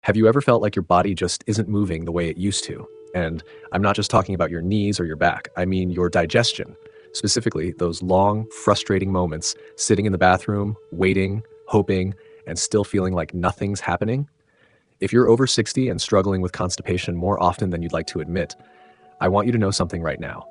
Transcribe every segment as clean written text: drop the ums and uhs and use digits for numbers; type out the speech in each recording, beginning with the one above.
Have you ever felt like your body just isn't moving the way it used to? And I'm not just talking about your knees or your back, I mean your digestion. Specifically, those long, frustrating moments sitting in the bathroom, waiting, hoping, and still feeling like nothing's happening. If you're over 60 and struggling with constipation more often than you'd like to admit, I want you to know something right now.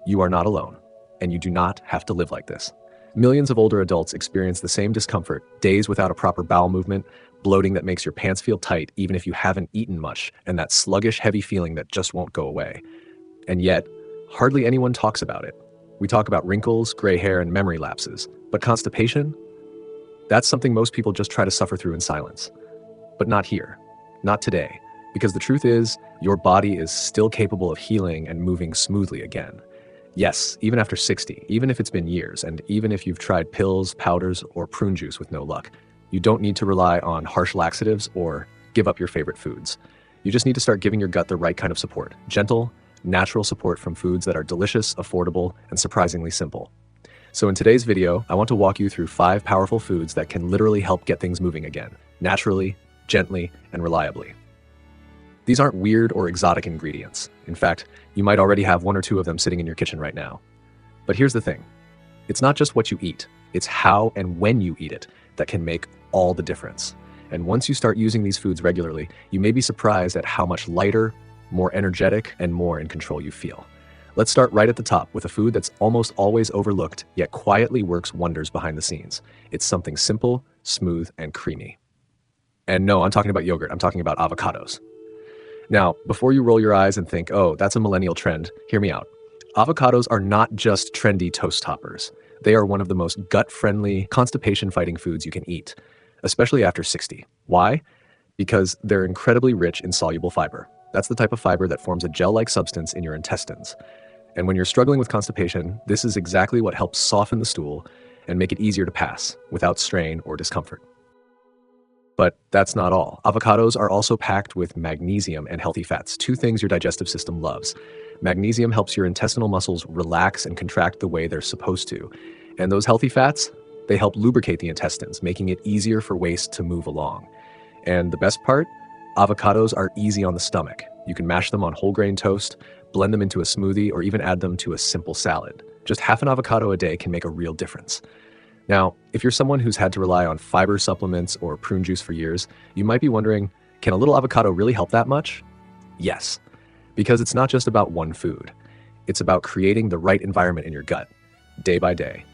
You are not alone, and you do not have to live like this. Millions of older adults experience the same discomfort: days without a proper bowel movement, bloating that makes your pants feel tight even if you haven't eaten much, and that sluggish, heavy feeling that just won't go away. And yet, hardly anyone talks about it. We talk about wrinkles, gray hair, and memory lapses. But constipation? That's something most people just try to suffer through in silence. But not here. Not today. Because the truth is, your body is still capable of healing and moving smoothly again. Yes, even after 60, even if it's been years, and even if you've tried pills, powders, or prune juice with no luck, you don't need to rely on harsh laxatives or give up your favorite foods. You just need to start giving your gut the right kind of support. Gentle, natural support from foods that are delicious, affordable, and surprisingly simple. So in today's video, I want to walk you through 5 powerful foods that can literally help get things moving again, naturally, gently, and reliably. These aren't weird or exotic ingredients. In fact, you might already have 1 or 2 of them sitting in your kitchen right now. But here's the thing. It's not just what you eat, it's how and when you eat it that can make all the difference. And once you start using these foods regularly, you may be surprised at how much lighter, more energetic, and more in control you feel. Let's start right at the top with a food that's almost always overlooked, yet quietly works wonders behind the scenes. It's something simple, smooth, and creamy. And no, I'm talking about yogurt. I'm talking about avocados. Now, before you roll your eyes and think, oh, that's a millennial trend, hear me out. Avocados are not just trendy toast toppers. They are one of the most gut-friendly, constipation-fighting foods you can eat, especially after 60. Why? Because they're incredibly rich in soluble fiber. That's the type of fiber that forms a gel-like substance in your intestines. And when you're struggling with constipation, this is exactly what helps soften the stool and make it easier to pass without strain or discomfort. But that's not all. Avocados are also packed with magnesium and healthy fats, 2 things your digestive system loves. Magnesium helps your intestinal muscles relax and contract the way they're supposed to. And those healthy fats, they help lubricate the intestines, making it easier for waste to move along. And the best part? Avocados are easy on the stomach. You can mash them on whole grain toast, blend them into a smoothie, or even add them to a simple salad. Just half an avocado a day can make a real difference. Now, if you're someone who's had to rely on fiber supplements or prune juice for years, you might be wondering, can a little avocado really help that much? Yes, because it's not just about one food. It's about creating the right environment in your gut, day by day.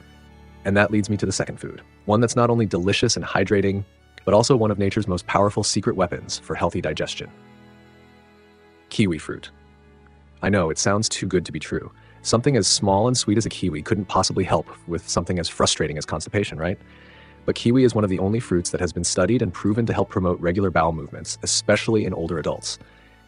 And that leads me to the second food, one that's not only delicious and hydrating, but also one of nature's most powerful secret weapons for healthy digestion. Kiwi fruit. I know, it sounds too good to be true. Something as small and sweet as a kiwi couldn't possibly help with something as frustrating as constipation, right? But kiwi is one of the only fruits that has been studied and proven to help promote regular bowel movements, especially in older adults.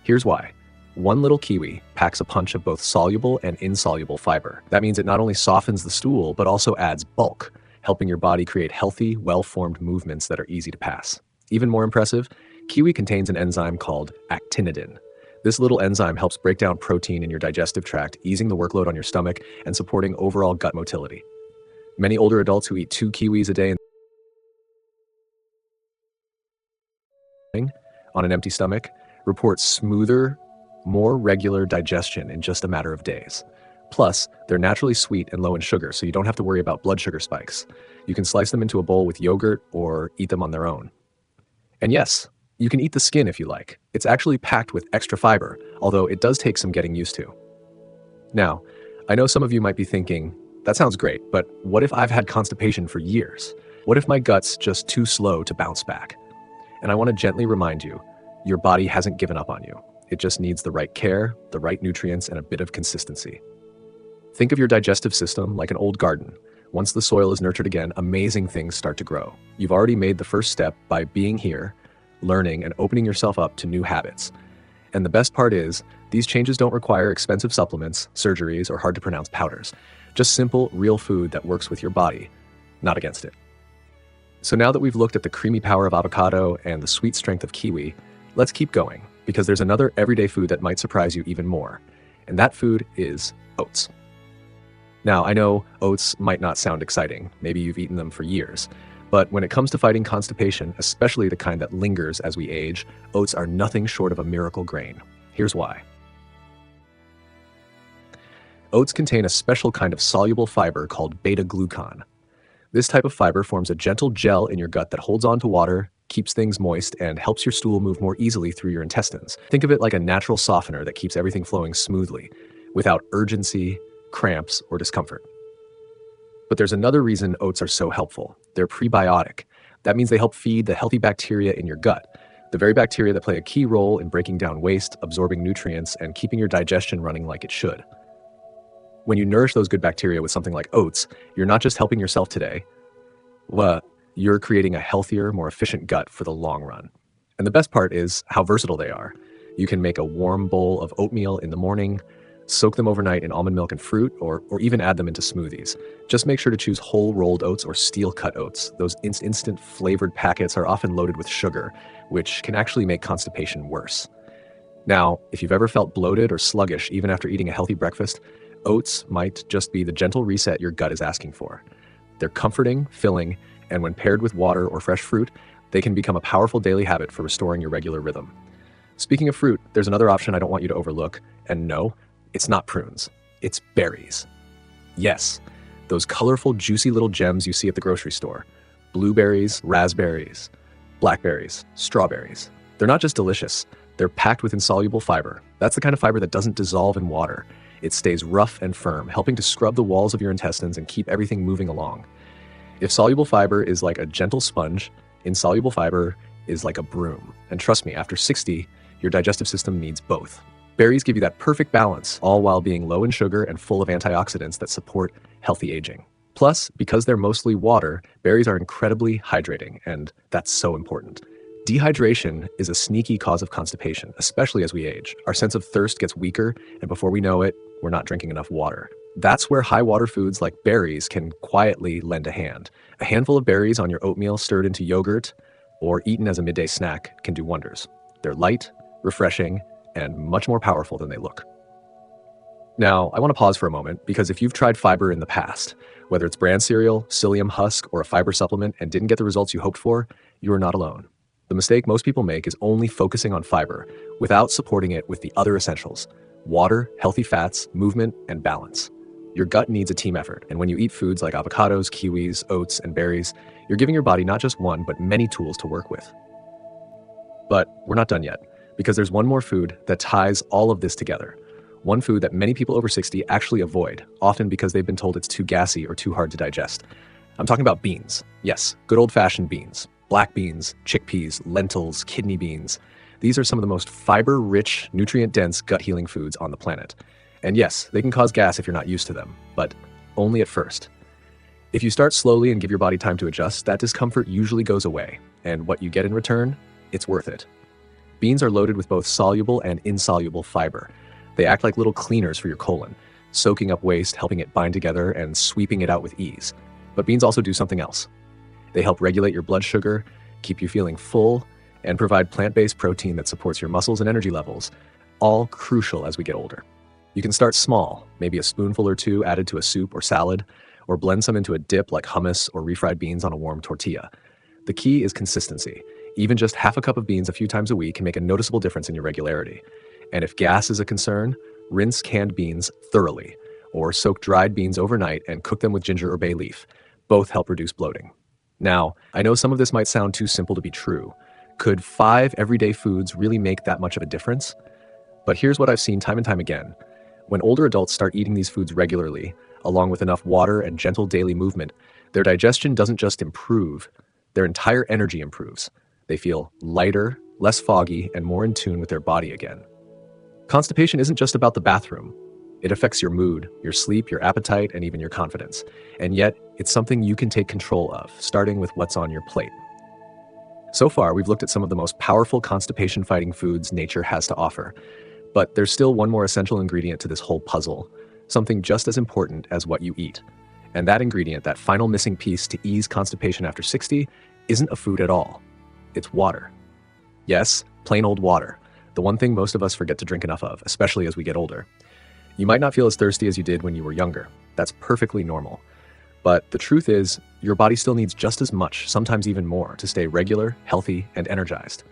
Here's why. One little kiwi packs a punch of both soluble and insoluble fiber. That means it not only softens the stool, but also adds bulk, helping your body create healthy, well-formed movements that are easy to pass. Even more impressive, kiwi contains an enzyme called actinidin. This little enzyme helps break down protein in your digestive tract, easing the workload on your stomach and supporting overall gut motility. Many older adults who eat 2 kiwis a day on an empty stomach report smoother, more regular digestion in just a matter of days. Plus, they're naturally sweet and low in sugar, so you don't have to worry about blood sugar spikes. You can slice them into a bowl with yogurt or eat them on their own. And yes, you can eat the skin if you like. It's actually packed with extra fiber, although it does take some getting used to. Now, I know some of you might be thinking, that sounds great, but what if I've had constipation for years? What if my gut's just too slow to bounce back? And I want to gently remind you, your body hasn't given up on you. It just needs the right care, the right nutrients, and a bit of consistency. Think of your digestive system like an old garden. Once the soil is nurtured again, amazing things start to grow. You've already made the first step by being here, learning, and opening yourself up to new habits. And the best part is, these changes don't require expensive supplements, surgeries, or hard-to-pronounce powders. Just simple, real food that works with your body, not against it. So now that we've looked at the creamy power of avocado and the sweet strength of kiwi, let's keep going, because there's another everyday food that might surprise you even more. And that food is oats. Now, I know oats might not sound exciting. Maybe you've eaten them for years. But when it comes to fighting constipation, especially the kind that lingers as we age, oats are nothing short of a miracle grain. Here's why. Oats contain a special kind of soluble fiber called beta-glucan. This type of fiber forms a gentle gel in your gut that holds on to water, keeps things moist, and helps your stool move more easily through your intestines. Think of it like a natural softener that keeps everything flowing smoothly, without urgency, cramps, or discomfort. But there's another reason oats are so helpful. They're prebiotic. That means they help feed the healthy bacteria in your gut, the very bacteria that play a key role in breaking down waste, absorbing nutrients, and keeping your digestion running like it should. When you nourish those good bacteria with something like oats, you're not just helping yourself today, you're creating a healthier, more efficient gut for the long run. And the best part is how versatile they are. You can make a warm bowl of oatmeal in the morning, soak them overnight in almond milk and fruit, or even add them into smoothies. Just make sure to choose whole rolled oats or steel-cut oats. Those instant flavored packets are often loaded with sugar, which can actually make constipation worse. Now, if you've ever felt bloated or sluggish even after eating a healthy breakfast, oats might just be the gentle reset your gut is asking for. They're comforting, filling, and when paired with water or fresh fruit, they can become a powerful daily habit for restoring your regular rhythm. Speaking of fruit, there's another option I don't want you to overlook, and no, it's not prunes, it's berries. Yes, those colorful, juicy little gems you see at the grocery store. Blueberries, raspberries, blackberries, strawberries. They're not just delicious, they're packed with insoluble fiber. That's the kind of fiber that doesn't dissolve in water. It stays rough and firm, helping to scrub the walls of your intestines and keep everything moving along. If soluble fiber is like a gentle sponge, insoluble fiber is like a broom. And trust me, after 60, your digestive system needs both. Berries give you that perfect balance, all while being low in sugar and full of antioxidants that support healthy aging. Plus, because they're mostly water, berries are incredibly hydrating, and that's so important. Dehydration is a sneaky cause of constipation, especially as we age. Our sense of thirst gets weaker, and before we know it, we're not drinking enough water. That's where high-water foods like berries can quietly lend a hand. A handful of berries on your oatmeal stirred into yogurt or eaten as a midday snack can do wonders. They're light, refreshing, and much more powerful than they look. Now, I want to pause for a moment because if you've tried fiber in the past, whether it's bran cereal, psyllium husk, or a fiber supplement and didn't get the results you hoped for, you are not alone. The mistake most people make is only focusing on fiber without supporting it with the other essentials: water, healthy fats, movement, and balance. Your gut needs a team effort, and when you eat foods like avocados, kiwis, oats, and berries, you're giving your body not just one, but many tools to work with. But we're not done yet, because there's one more food that ties all of this together. One food that many people over 60 actually avoid, often because they've been told it's too gassy or too hard to digest. I'm talking about beans. Yes, good old-fashioned beans. Black beans, chickpeas, lentils, kidney beans. These are some of the most fiber-rich, nutrient-dense, gut-healing foods on the planet. And yes, they can cause gas if you're not used to them, but only at first. If you start slowly and give your body time to adjust, that discomfort usually goes away, and what you get in return, it's worth it. Beans are loaded with both soluble and insoluble fiber. They act like little cleaners for your colon, soaking up waste, helping it bind together, and sweeping it out with ease. But beans also do something else. They help regulate your blood sugar, keep you feeling full, and provide plant-based protein that supports your muscles and energy levels, all crucial as we get older. You can start small, maybe a spoonful or two added to a soup or salad, or blend some into a dip like hummus or refried beans on a warm tortilla. The key is consistency. Even just half a cup of beans a few times a week can make a noticeable difference in your regularity. And if gas is a concern, rinse canned beans thoroughly, or soak dried beans overnight and cook them with ginger or bay leaf. Both help reduce bloating. Now, I know some of this might sound too simple to be true. Could 5 everyday foods really make that much of a difference? But here's what I've seen time and time again. When older adults start eating these foods regularly, along with enough water and gentle daily movement, their digestion doesn't just improve, their entire energy improves. They feel lighter, less foggy, and more in tune with their body again. Constipation isn't just about the bathroom. It affects your mood, your sleep, your appetite, and even your confidence. And yet, it's something you can take control of, starting with what's on your plate. So far, we've looked at some of the most powerful constipation-fighting foods nature has to offer. But there's still one more essential ingredient to this whole puzzle, something just as important as what you eat. And that ingredient, that final missing piece to ease constipation after 60, isn't a food at all. It's water. Yes, plain old water. The one thing most of us forget to drink enough of, especially as we get older. You might not feel as thirsty as you did when you were younger. That's perfectly normal. But the truth is, your body still needs just as much, sometimes even more, to stay regular, healthy, and energized.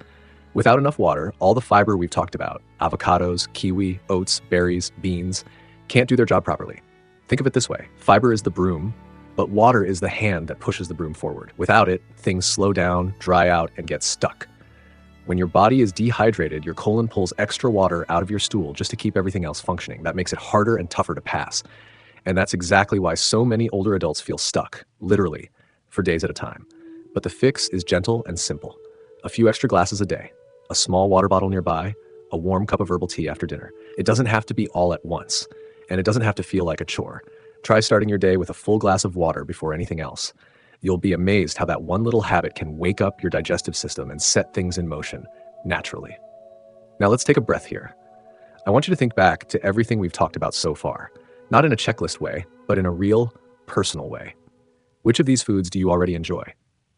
Without enough water, all the fiber we've talked about, avocados, kiwi, oats, berries, beans, can't do their job properly. Think of it this way. Fiber is the broom, but water is the hand that pushes the broom forward. Without it, things slow down, dry out, and get stuck. When your body is dehydrated, your colon pulls extra water out of your stool just to keep everything else functioning. That makes it harder and tougher to pass. And that's exactly why so many older adults feel stuck, literally, for days at a time. But the fix is gentle and simple. A few extra glasses a day, a small water bottle nearby, a warm cup of herbal tea after dinner. It doesn't have to be all at once, and it doesn't have to feel like a chore. Try starting your day with a full glass of water before anything else. You'll be amazed how that one little habit can wake up your digestive system and set things in motion naturally. Now let's take a breath here. I want you to think back to everything we've talked about so far, not in a checklist way, but in a real, personal way. Which of these foods do you already enjoy?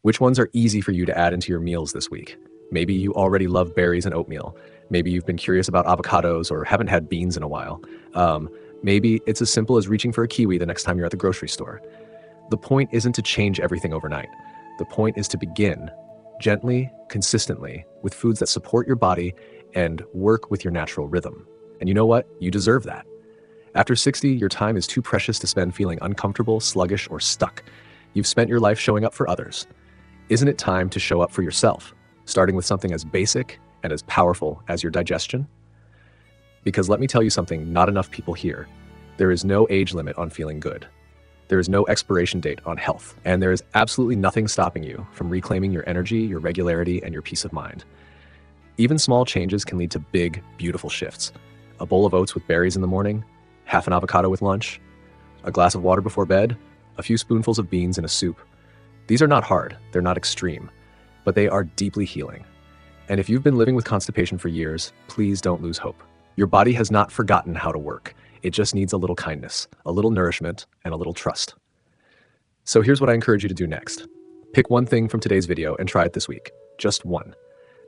Which ones are easy for you to add into your meals this week? Maybe you already love berries and oatmeal. Maybe you've been curious about avocados or haven't had beans in a while. Maybe it's as simple as reaching for a kiwi the next time you're at the grocery store. The point isn't to change everything overnight. The point is to begin gently, consistently, with foods that support your body and work with your natural rhythm. And you know what? You deserve that. After 60, your time is too precious to spend feeling uncomfortable, sluggish, or stuck. You've spent your life showing up for others. Isn't it time to show up for yourself, starting with something as basic and as powerful as your digestion? Because let me tell you something not enough people hear. There is no age limit on feeling good. There is no expiration date on health. And there is absolutely nothing stopping you from reclaiming your energy, your regularity, and your peace of mind. Even small changes can lead to big, beautiful shifts. A bowl of oats with berries in the morning, half an avocado with lunch, a glass of water before bed, a few spoonfuls of beans in a soup. These are not hard, they're not extreme, but they are deeply healing. And if you've been living with constipation for years, please don't lose hope. Your body has not forgotten how to work. It just needs a little kindness, a little nourishment, and a little trust. So here's what I encourage you to do next. Pick one thing from today's video and try it this week. Just one.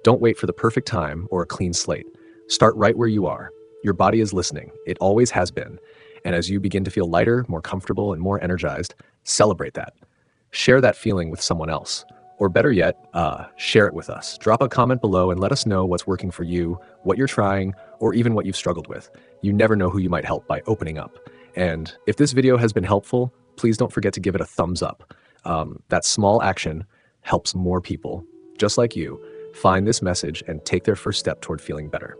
Don't wait for the perfect time or a clean slate. Start right where you are. Your body is listening. It always has been. And as you begin to feel lighter, more comfortable, and more energized, celebrate that. Share that feeling with someone else. Or better yet, share it with us. Drop a comment below and let us know what's working for you, what you're trying, or even what you've struggled with. You never know who you might help by opening up. And if this video has been helpful, please don't forget to give it a thumbs up. That small action helps more people, just like you, find this message and take their first step toward feeling better.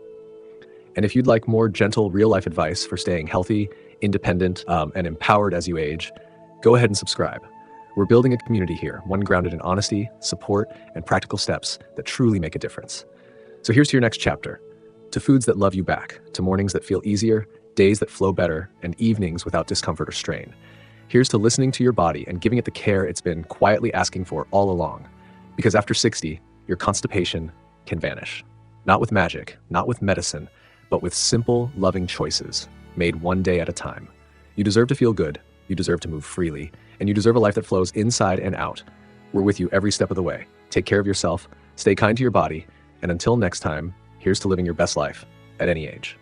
And if you'd like more gentle, real-life advice for staying healthy, independent, and empowered as you age, go ahead and subscribe. We're building a community here, one grounded in honesty, support, and practical steps that truly make a difference. So here's to your next chapter. To foods that love you back, to mornings that feel easier, days that flow better, and evenings without discomfort or strain. Here's to listening to your body and giving it the care it's been quietly asking for all along. Because after 60, your constipation can vanish. Not with magic, not with medicine, but with simple, loving choices, made one day at a time. You deserve to feel good, you deserve to move freely, and you deserve a life that flows inside and out. We're with you every step of the way. Take care of yourself, stay kind to your body, and until next time, here's to living your best life at any age.